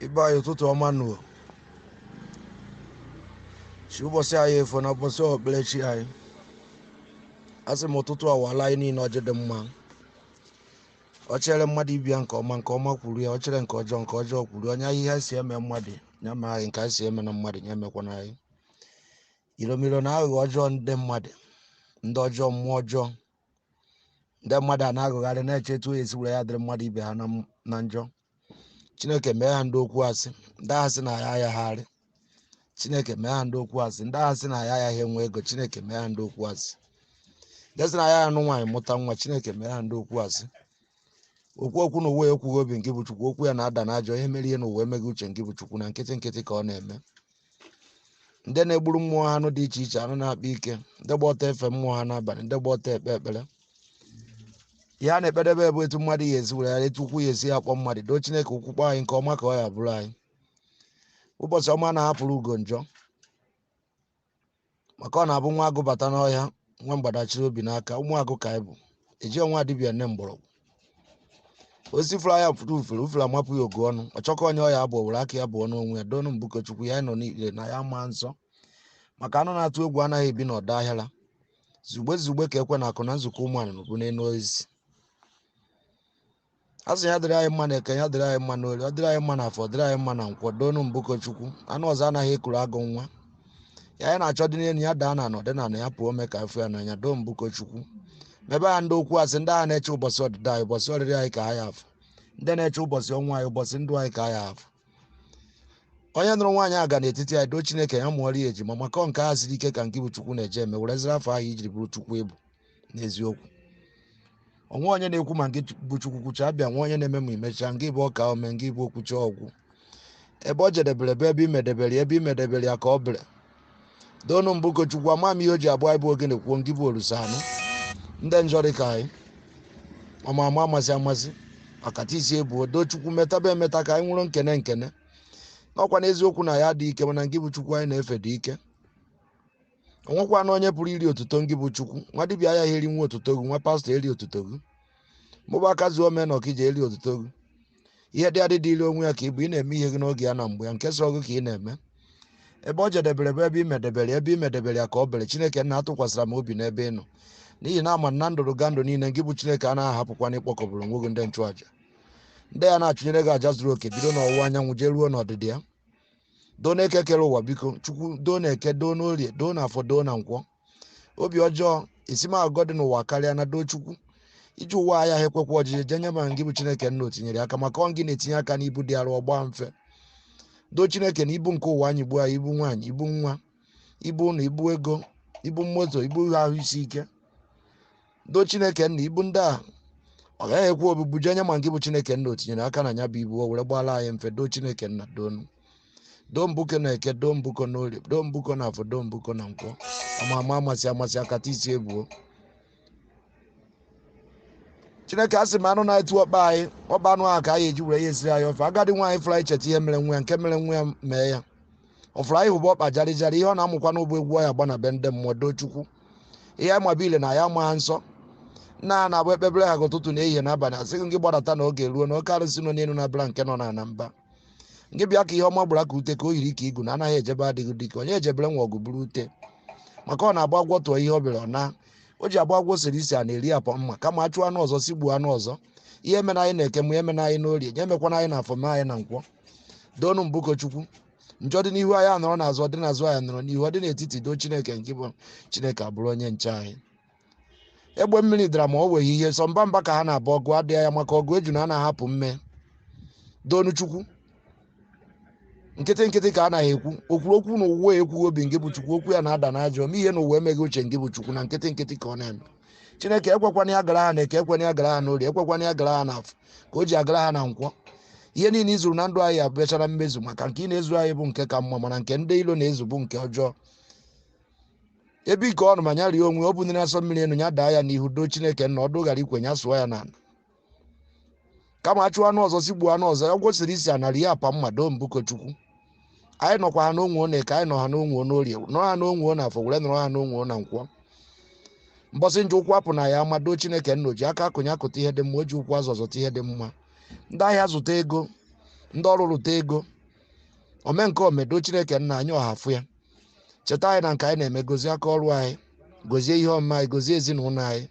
Iba ụtụtụ ọma nụ chi ụbọchị anyị efo na ụbọchị okpukperechi anyị asị m ụtụtụ awala anyị niile ọjị dị mma ọ chere mmadụ ibia nke ọma kwuru ya ọ chere nke ọjọọ kwuru onye ihe si eme mmadụ ya mee anyị nke anyị si eme na mmadụ ya emekwana anyị ilomilo na aghụghọ ọjọọ ndị mmadụ ndị ọjọọ mmụọ ọjọọ ndị mmadụ a na-aghụgharị na-eche etu esi were ya dịrị mmadụ ibe ha na njọ Chineke mee ha ndị okwu asị ndị agha sị na ya ayagharị Chineke mee ha ndị okwu asị ndị agha sị na ya ayaghị enwe ego Chineke mee ha ndị okwu asị ndị sị na ya anụ nwaanyị mụta nwa Chineke mee ha ndị okwu asị okwu na uwe ekwughị obi nke bụ Chukwu okwu ya na-ada n'ajọ ihe mere ihe na uwe emeghị uche nke bụ Chukwu na nkịtị nkịtị ka ọ na-eme ndị na-egburu mmụọ ha anụ dị iche iche anụ na-akpa ike ndị gba ọtọ efe mmụọ ha n'abalị ndị gba ọtọ ekpe ekpere ihe a na-ekpedebe ebe etu mmadụ ya esi were ya etu ukwu ya esi akpọ mmadụ doo Chineke okwukpọ anyị nke ọma ka ọ ya bụrụ anyị ụbọchị ọma na-ahapụrụ ugo njọ maka ọ na-abụ nwa agụ bata n'ọhịa nwa mgbadachiri obi n'aka ụmụ agụ ka anyị bụ eji ọnwa dibịa nne mgbọrọgwụ osisi fụrụ anya fụrụ ufere amapụ ya ogu ọnụ ọchọkọ onye ọya abụọ were aka ya bụọ n'onwe ya donu mbuko Chukwu ya nọ n'ikpere na ya maa nsọ maka anụ na-atụ egwu anaghị ebi n'ọdọ ahịara zugbe ka ekwe na akụ na nzukọ ụmụ anụnụ bụ n'elu osisi a sị ya dịrị anyị mma na eke ya dịrị anyị mma n'ori ọ dịrị anyị mma na afọ dịrị anyị mma na nkwọ donu mbuko Chukwu anụ ọzọ anaghị ekuru agụ nwa ya anyị na-achọ dị n'elu ya daa na anọdị na ya pụọ mee ka afọ ya n'anya doo mbuko Chukwu mebe ha ndị okwu asị ndị agha na-eche ụbọchị ọdịda anyị ụbọchị ọrịrị anyị ka anyị afụ ndị na-eche ụbọchị ọnwa anyị ụbọchị ndụ anyị ka anyị afụ onye nụrụ nwaanyị aga n'etiti anyị doo Chineke ya mụọrọ ya ejima maka nke ha siri ike ka nke bụ Chukwu na-eje eme were ziri afọ ahụ ijiri bụrụ Chukwu ebu n'eziokwu onwe onye na-ekwu ma nke bụ Chukwu kwucha abịa nwa onye na-eme ma imechaa nke bụ ọka ome nke bụ okwucha ọgwụ ebe ọ jedebere ebe imedebere ya ka ọ bere donu mbuko Chukwu ama m ihe o ji abụọ anyị bụ ogene kwuo nke bụ olusa anụ ndị njọ dị ka anyị ọma amasị akata isi ebuo doo Chukwu metaba emeta ka anyị nwụrụ nkene n'ọkwa n'eziokwu na ya dị ike mana nke bụ Chukwu anyị na-efe dị ike onwekwa na onye pụrụ iri otuto ngị bụ Chukwu nwa dibịa ya eri nwa otuto gị nwa pastọ eri otuto gị mụba aka zuo ome na ọkija eri otuto gị ihe dị adị dịịrị onwe ya ka ị bụ ị na-eme ihe gị n'oge ya na mgbe ya nke sọrọ gị ka ị na-eme ebe ọ jedebere bụ ebe imedebere ya ka ọ bere Chineke nna atụkwasịra m obi n'ebe ị nọ n'ihi na ama na ndụrụ ga ndụ niile ngị bụ Chineke a na-ahapụkwana ịkpọkọbụrụ onwe gị ndị nchụaja ndị ya na-achụnyere gị aja zuru oke bido n'ọwụwa anyanwụ jee ruo n'ọdịdị ya doo na-eke kere ụwa biko Chukwu doo na-eke doo n'orie doo na afọ doo na nkwọ obi ọjọọ esimagọ dị n'ụwa karịa na doo Chukwu iji ụwa ahịa ha ekwekwa ọjije jenye ma ngị bụ Chineke nna o tinyere aka maka ọ gị na-etinye aka n'ibu dị arụ ọgba mfe doo Chineke na ibu nke ụwa anyị gbuo anyị ibu nwaanyị ibu nwa ibu ụlọ ibu ego ibu moto ibu ahụ isi ike doo Chineke nna ibu ndị a ọ gaghị ekwe obibu jenye ma ngị bụ Chineke nna o tinyere aka na ya bụ ibu o were gbala anyị mfe doo Chineke nna donu doo mbuko na eke doo mbuko n'orie doo mbuko na afọ doo mbuko na nkwọ ọma amasị akata isi ebuo Chineke asị m anụ na-etu ọkpa anyị ọkpa anụ ahụ ka anyị eji were ya esiri anyị ofe agadi nwaanyị fụrụ anyị cheta ihe mere nwa ya nke mere nwa ya mee ya ọ fụrụ anyị hụba ọkpa jarịjarị ihe ọ na-amụkwa n'ụgbọ egwu ya gba na be ndị mmụọ doo Chukwu ihe anyị mabile na ya ma ha nsọ nna ha na-agba ekpebere ha ka ụtụtụ na ehihie n'abalị asịghị gị gbadata na oge ruo na oke arụsị nọ n'elu na-abịara nke nọ na mba ngị bịa ka ihe ọma gbara ka ute ka o yiri ka igu na anaghị ejebe adịghị dike onye ejebere nwa ọgụ buru ute maka ọ na-agba agwọ tụọ ihe ọ bịara ọ na o ji agba agwọ siri isi a na-eri apọ mma kama achụ anụ ọzọ si gbuo anụ ọzọ ihe mere anyị na-eke m ihe mere anyị n'orie nye emekwana anyị na afọ mee anyị na nkwọ doonu mbuko Chukwu njọ dị n'ihu anyị anọrọ n'azụ ọ dị n'azụ anyị nọrọ n'ihu ọ dị n'etiti doo Chineke nke bụ Chineke abụrụ onye nche anyị egbe mmiri dara ma o weghị ihe sọ mba ka ha na-abụ ọgụ adịghị ya maka ọgụ eju na a na-ahapụ mme doonu Chukwu nkịtị ka a naghị ekwu okwuru okwu na uwe ekwughị obi ngị bụ Chukwu okwu ya na-ada n'ajọ ma ihe na uwe emeghị uche ngị bụ Chukwu na nkịtị ka ọ na-eme Chineke ekwekwana ya gara ha na eke ekwana ya gara ha n'orie ekwekwana ya gara ha n'afọ ka o ji agara ha na nkwọ ihe niile izuru na ndụ anyị abịachara mmezu maka nke ị na-ezu anyị bụ nke ka mma mana nke ndị ilo na-ezu bụ nke ọjọọ ebe ike ọnụ ma nya rie onwe ọ bụ ndị na-asọ mmiri enu ya daa ya n'ihu doo Chineke nna ọdụ ghara ikwenye ya sụọ ya n'ala kama achụ anụ ọzọ si gbuo anụ ọzọ ọgwụ siri isi anara ya apa mma doo mbuko Chukwu anyị nọkwa ha n'onwe na eke anyị nọ ha n'onwe n'orie nọrọ ha n'onwe na afọ were nọrọ ha n'onwe na nkwọ mbọsị nje ụkwụ apụ na ya ama doo Chineke nna o ji aka akụnye akụta ihe dị mma o ji ụkwụ azụ ọzọta ihe dị mma ndị ahịa zụta ego ndị ọrụ rụta ego ome nke omedo Chineke nna anyị ọhafụ ya cheta anyị na nke anyị na-eme gozie aka ọrụ anyị gozie ihe ọmụma anyị gozie ezinụlọ anyị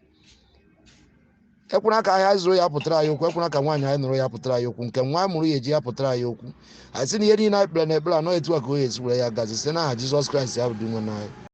ekwuna ka ahịa zụrụ ya pụtara anyị okwu ekwuna ka nwaanyị anyị nụrụ ya pụtara anyị okwu nke nwa mụrụ ya eji ya pụtara anyị okwu anyị sị na ihe niile anyị kpere na ekpere anọ etu a ka o esi were ya gazi site n'aha Jizọs Kraịst ya bụ dị nwe n'anyị